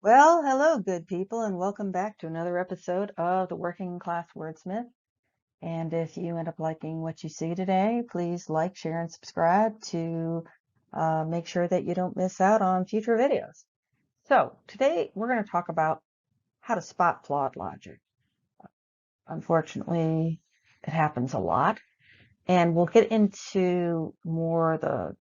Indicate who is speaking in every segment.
Speaker 1: Well, hello, good people, and welcome back to another episode of the Working Class Wordsmith. And if you end up liking what you see today, please like, share, and subscribe to make sure that you don't miss out on future videos. So today we're going to talk about how to spot flawed logic. Unfortunately, it happens a lot, and we'll get into more the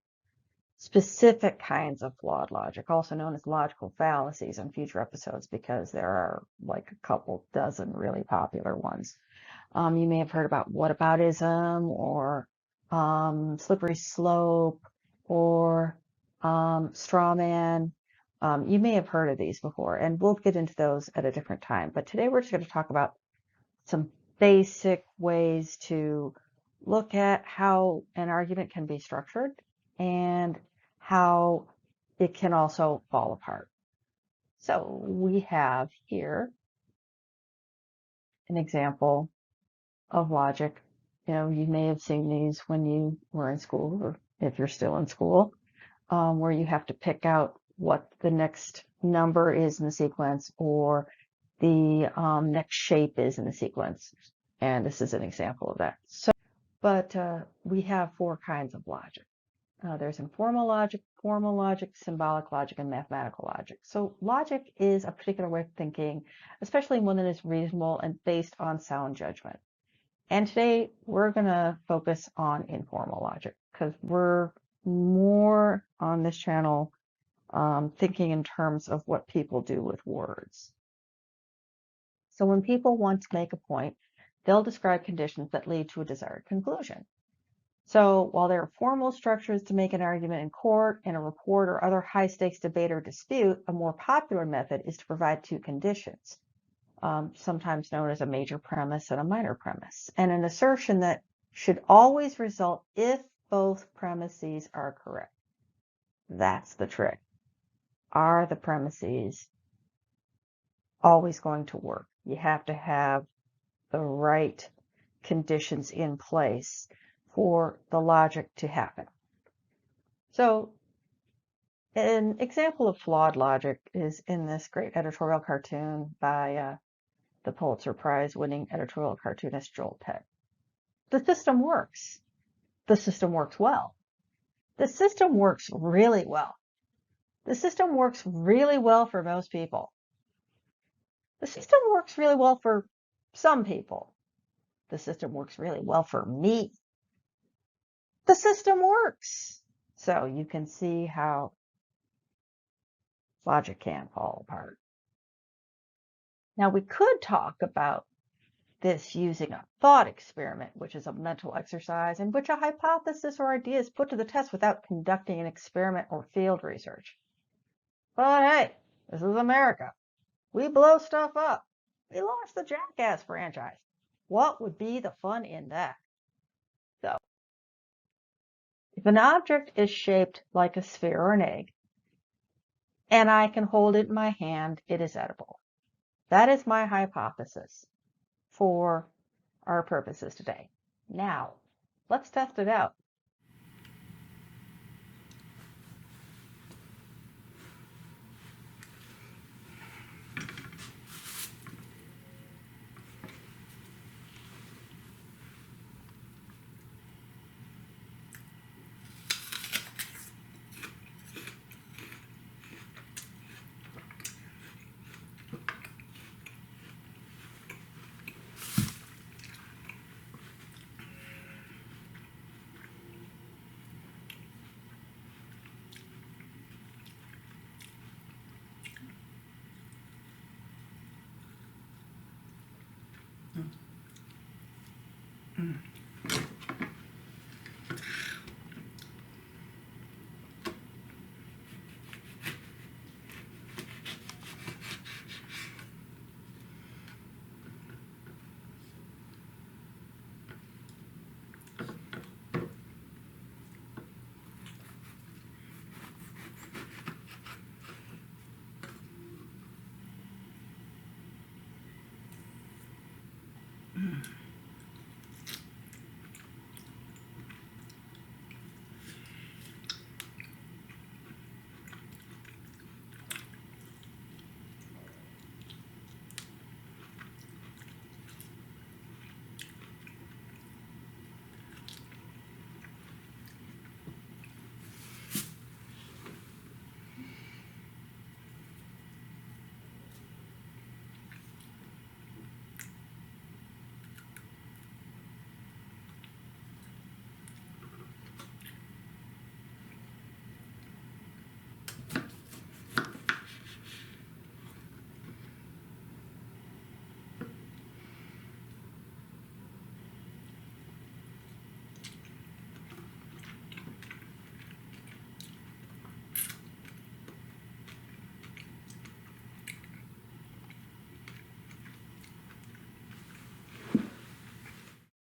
Speaker 1: specific kinds of flawed logic, also known as logical fallacies, in future episodes because there are like a couple dozen really popular ones. You may have heard about whataboutism or slippery slope or straw man. You may have heard of these before, and we'll get into those at a different time. But today we're just going to talk about some basic ways to look at how an argument can be structured and how it can also fall apart. So we have here an example of logic. You may have seen these when you were in school, or if you're still in school, where you have to pick out what the next number is in the sequence or the next shape is in the sequence. And this is an example of that. But we have four kinds of logic. There's informal logic, formal logic, symbolic logic, and mathematical logic. So logic is a particular way of thinking, especially one that is reasonable and based on sound judgment. And today we're going to focus on informal logic because we're more on this channel thinking in terms of what people do with words. So when people want to make a point, they'll describe conditions that lead to a desired conclusion. So while there are formal structures to make an argument in court, in a report, or other high-stakes debate or dispute, a more popular method is to provide two conditions, sometimes known as a major premise and a minor premise, and an assertion that should always result if both premises are correct. That's the trick. Are the premises always going to work? You have to have the right conditions in place for the logic to happen. So an example of flawed logic is in this great editorial cartoon by the Pulitzer Prize winning editorial cartoonist Joel Peck. The system works. The system works well. The system works really well. The system works really well for most people. The system works really well for some people. The system works really well for me. The system works. So you can see how logic can fall apart. Now we could talk about this using a thought experiment, which is a mental exercise in which a hypothesis or idea is put to the test without conducting an experiment or field research. But hey, this is America. We blow stuff up. We launched the Jackass franchise. What would be the fun in that? So, if an object is shaped like a sphere or an egg, and I can hold it in my hand, it is edible. That is my hypothesis for our purposes today. Now, let's test it out.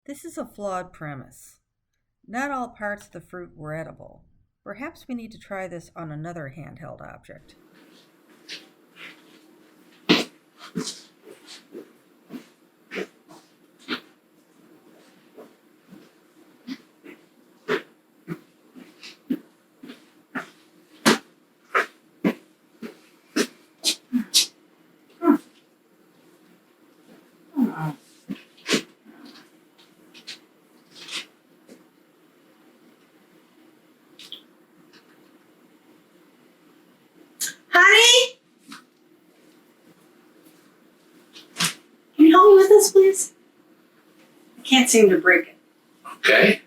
Speaker 2: This is a flawed premise. Not all parts of the fruit were edible. Perhaps we need to try this on another handheld object.
Speaker 3: Honey? Can you help me with this, please? I can't seem to break it.
Speaker 4: Okay.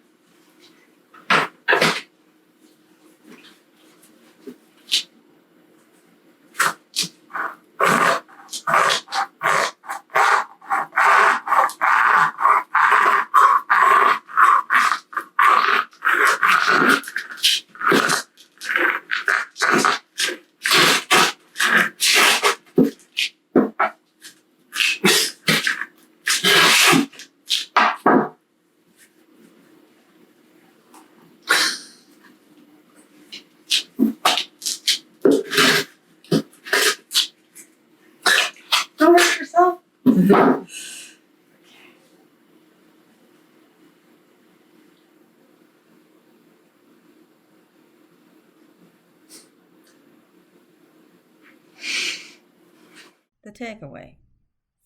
Speaker 3: Don't hurt yourself.
Speaker 2: The takeaway.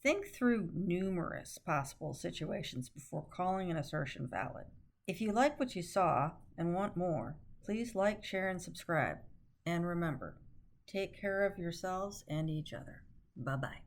Speaker 2: Think through numerous possible situations before calling an assertion valid. If you like what you saw and want more, please like, share, and subscribe. And remember, take care of yourselves and each other. Bye-bye.